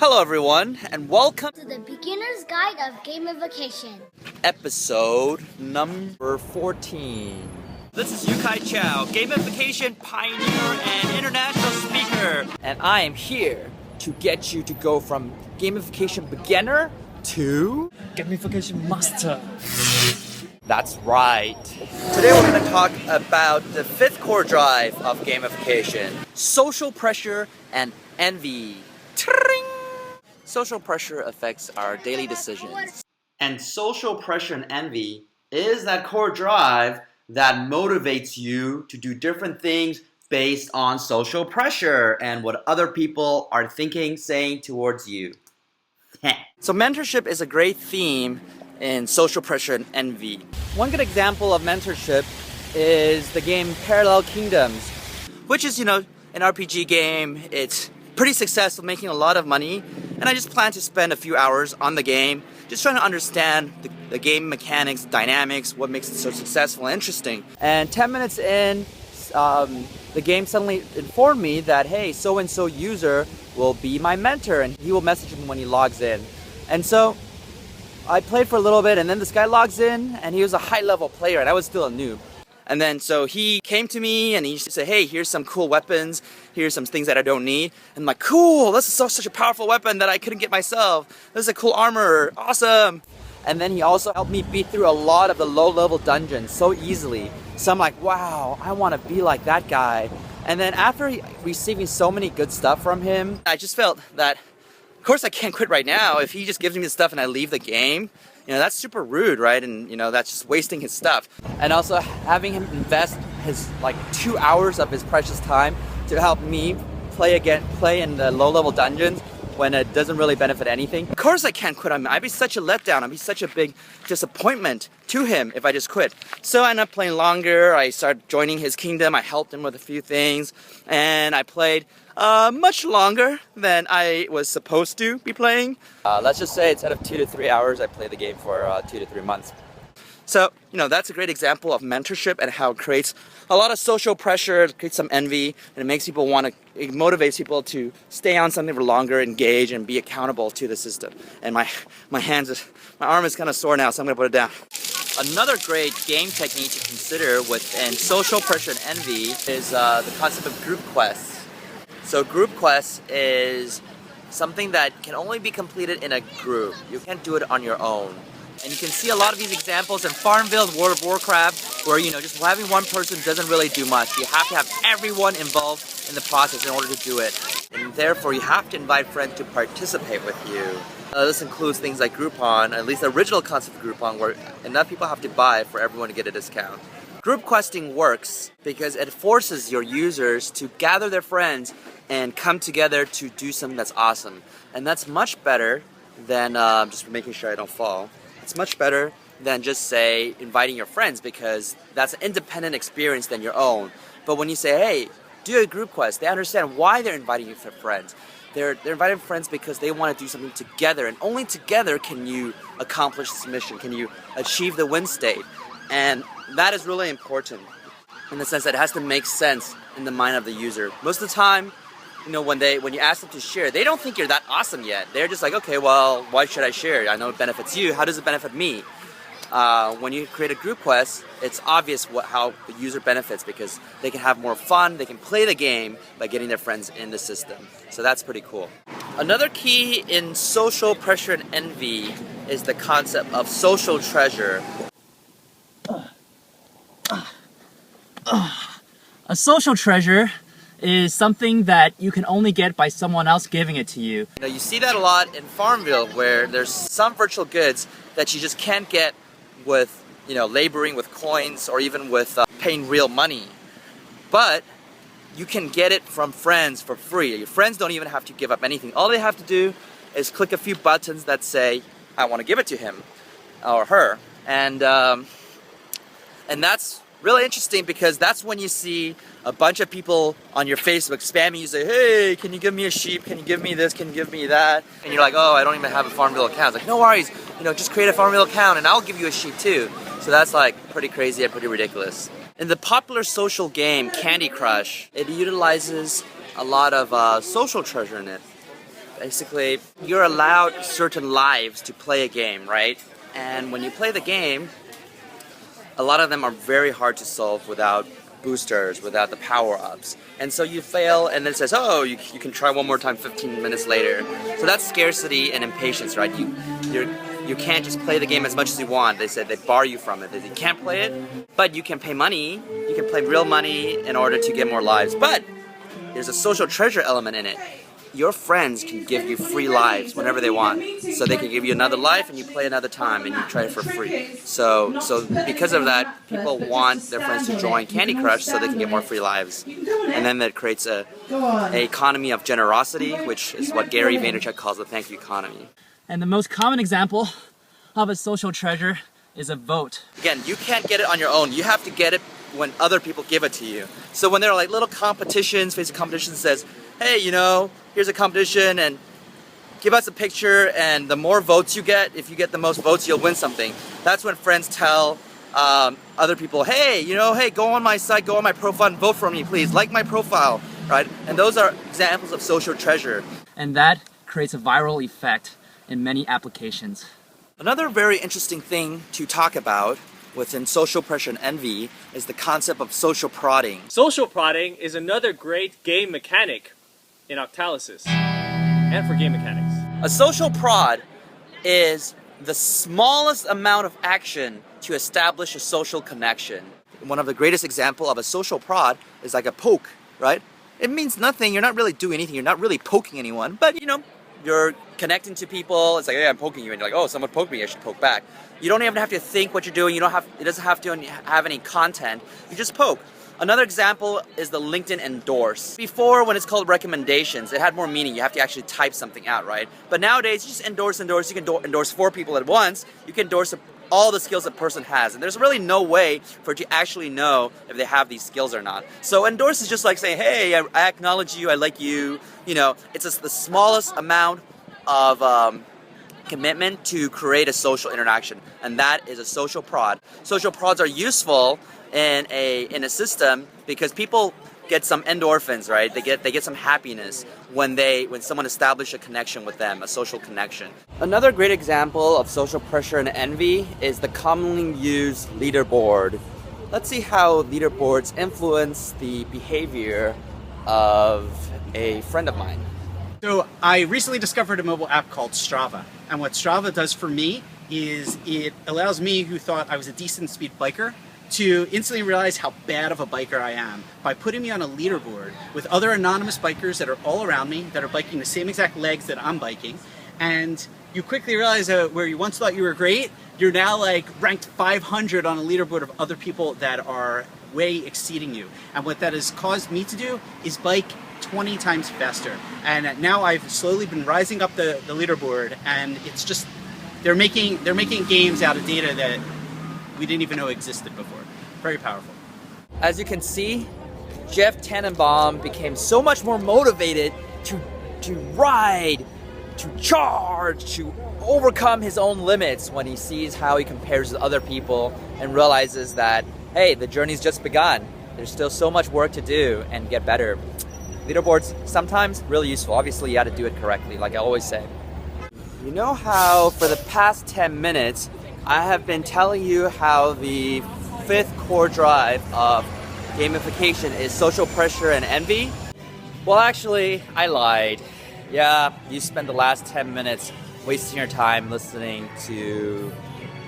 Hello everyone, and welcome to the Beginner's Guide of Gamification. Episode number 14. This is Yukai Chou, Gamification Pioneer and International Speaker. And I am here to get you to go from Gamification Beginner to Gamification Master. That's right. Today we're going to talk about the fifth core drive of gamification. Social pressure and envy. Tring! Social pressure affects our daily decisions. And social pressure and envy is that core drive that motivates you to do different things based on social pressure and what other people are thinking, saying towards you. So mentorship is a great theme in social pressure and envy. One good example of mentorship is the game Parallel Kingdoms, which is, an RPG game. It's pretty successful, making a lot of money, and I just plan to spend a few hours on the game, just trying to understand the game mechanics, dynamics, what makes it so successful and interesting. And 10 minutes in, the game suddenly informed me that, hey, so-and-so user will be my mentor, and he will message me when he logs in. And so I played for a little bit, and then this guy logs in, and he was a high-level player, and I was still a noob. And then so he came to me and he said, hey, here's some cool weapons, here's some things that I don't need. And I'm like, cool, this is such a powerful weapon that I couldn't get myself. This is a cool armor, awesome. And then he also helped me beat through a lot of the low-level dungeons so easily. So I'm like, wow, I want to be like that guy. And then after receiving so many good stuff from him, I just felt that, of course I can't quit right now. If he just gives me the stuff and I leave the game, that's super rude, right? And, that's just wasting his stuff. And also having him invest his, 2 hours of his precious time to help me play in the low-level dungeons when it doesn't really benefit anything. Of course I can't quit. I'd be such a letdown. I'd be such a big disappointment to him if I just quit. So I ended up playing longer. I started joining his kingdom. I helped him with a few things. And I played much longer than I was supposed to be playing. Let's just say instead of 2 to 3 hours, I played the game for 2 to 3 months. So, that's a great example of mentorship and how it creates a lot of social pressure, it creates some envy, and it makes people it motivates people to stay on something for longer, engage, and be accountable to the system. And my arm is kind of sore now, so I'm going to put it down. Another great game technique to consider within social pressure and envy is the concept of group quests. So group quests is something that can only be completed in a group. You can't do it on your own. And you can see a lot of these examples in Farmville and World of Warcraft where, just having one person doesn't really do much. You have to have everyone involved in the process in order to do it. And therefore, you have to invite friends to participate with you. This includes things like Groupon, at least the original concept of Groupon, where enough people have to buy for everyone to get a discount. Group questing works because it forces your users to gather their friends and come together to do something that's awesome. And that's much better than just making sure I don't fall. It's much better than just, say, inviting your friends because that's an independent experience than your own. But when you say, hey, do a group quest, they understand why they're inviting you for friends. They're inviting friends because they want to do something together, and only together can you accomplish this mission, can you achieve the win state. And that is really important in the sense that it has to make sense in the mind of the user. Most of the time, when you ask them to share, they don't think you're that awesome yet. They're just like, okay, well, why should I share? I know it benefits you. How does it benefit me? When you create a group quest, it's obvious how the user benefits because they can have more fun. They can play the game by getting their friends in the system. So that's pretty cool. Another key in social pressure and envy is the concept of social treasure. A social treasure is something that you can only get by someone else giving it to you. You see that a lot in Farmville where there's some virtual goods that you just can't get with, laboring with coins or even with paying real money. But you can get it from friends for free. Your friends don't even have to give up anything. All they have to do is click a few buttons that say, I want to give it to him or her. And that's really interesting because that's when you see a bunch of people on your Facebook spamming you, say, hey, can you give me a sheep? Can you give me this? Can you give me that? And you're like, oh, I don't even have a Farmville account. It's like, no worries, just create a Farmville account and I'll give you a sheep too. So that's pretty crazy and pretty ridiculous. In the popular social game Candy Crush, it utilizes a lot of social treasure in it. Basically, you're allowed certain lives to play a game, right? And when you play the game, a lot of them are very hard to solve without boosters, without the power-ups. And so you fail, and then it says, oh, you can try one more time 15 minutes later. So that's scarcity and impatience, right? You can't just play the game as much as you want. They said they bar you from it. They said you can't play it, but you can pay money. You can play real money in order to get more lives. But there's a social treasure element in it. Your friends can give you free lives whenever they want. So they can give you another life and you play another time and you try it for free. So because of that, people want their friends to join Candy Crush so they can get more free lives. And then that creates an economy of generosity, which is what Gary Vaynerchuk calls the thank you economy. And the most common example of a social treasure is a vote. Again, you can't get it on your own. You have to get it when other people give it to you. So when there are like little competitions, Facebook competitions says, hey, here's a competition and give us a picture, and the more votes you get, if you get the most votes, you'll win something. That's when friends tell other people, hey, go on my site, go on my profile and vote for me, please. Like my profile, right? And those are examples of social treasure. And that creates a viral effect in many applications. Another very interesting thing to talk about within social pressure and envy is the concept of social prodding. Social prodding is another great game mechanic in Octalysis and for game mechanics. A social prod is the smallest amount of action to establish a social connection. One of the greatest examples of a social prod is like a poke, right? It means nothing, you're not really doing anything, you're not really poking anyone, but you're connecting to people. It's like, hey, I'm poking you, and you're like, oh, someone poked me, I should poke back. You don't even have to think what you're doing. It doesn't have to have any content. You just poke. Another example is the LinkedIn endorse. Before, when it's called recommendations, it had more meaning. You have to actually type something out, right? But nowadays, you just endorse. You can endorse 4 people at once. You can endorse all the skills a person has. And there's really no way for you to actually know if they have these skills or not. So endorse is just like saying, hey, I acknowledge you, I like you. It's just the smallest amount of commitment to create a social interaction. And that is a social prod. Social prods are useful in a system because people get some endorphins, right? They get some happiness when someone establishes a connection with them, a social connection. Another great example of social pressure and envy is the commonly used leaderboard. Let's see how leaderboards influence the behavior of a friend of mine. So I recently discovered a mobile app called Strava, and what Strava does for me is it allows me, who thought I was a decent speed biker, to instantly realize how bad of a biker I am by putting me on a leaderboard with other anonymous bikers that are all around me, that are biking the same exact legs that I'm biking, and you quickly realize where you once thought you were great, you're now like ranked 500 on a leaderboard of other people that are way exceeding you. And what that has caused me to do is bike 20 times faster. And now I've slowly been rising up the leaderboard, and it's just, they're making games out of data that we didn't even know existed before. Very powerful. As you can see, Jeff Tannenbaum became so much more motivated to ride, to charge, to overcome his own limits when he sees how he compares to other people and realizes that, hey, the journey's just begun. There's still so much work to do and get better. Leaderboards, sometimes really useful. Obviously, you got to do it correctly, like I always say. You know how for the past 10 minutes, I have been telling you how the 5th core drive of gamification is social pressure and envy? Well, actually, I lied. Yeah, you spent the last 10 minutes wasting your time listening to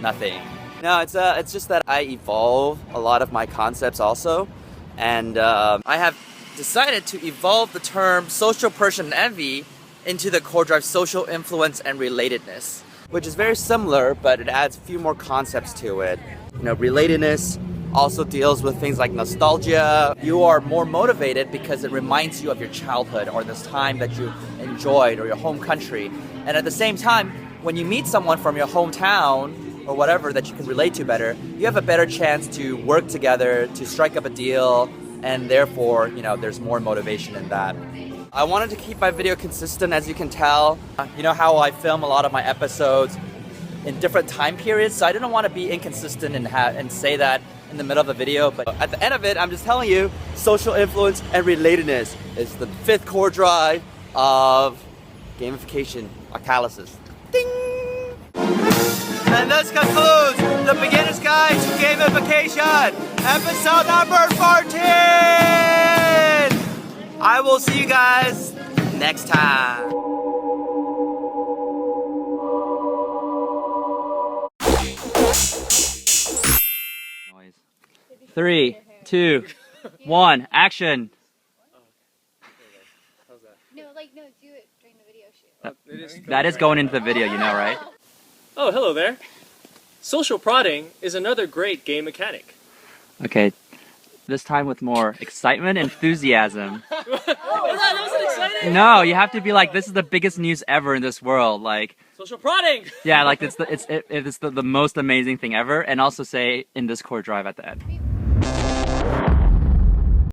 nothing. No, it's just that I evolve a lot of my concepts also, and I have decided to evolve the term social pressure and envy into the core drive social influence and relatedness, which is very similar, but it adds a few more concepts to it. Relatedness also deals with things like nostalgia. You are more motivated because it reminds you of your childhood or this time that you enjoyed or your home country. And at the same time, when you meet someone from your hometown or whatever that you can relate to better, you have a better chance to work together, to strike up a deal, and therefore, there's more motivation in that. I wanted to keep my video consistent, as you can tell. You know how I film a lot of my episodes in different time periods, so I didn't want to be inconsistent and say that in the middle of the video, but at the end of it, I'm just telling you, social influence and relatedness is the 5th core drive of Gamification Octalysis. Ding! And this concludes the Beginner's Guide to Gamification, episode number 14! I will see you guys next time. Noise. 3, 2, 1, action! No, do it during the video shoot. That is going into the video, you know, right? Oh, hello there. Social prodding is another great game mechanic. Okay, this time with more excitement and enthusiasm. That wasn't exciting! No, you have to be like, this is the biggest news ever in this world. Like, Social prodding! yeah, like it's the most amazing thing ever, and also say in this core drive at the end.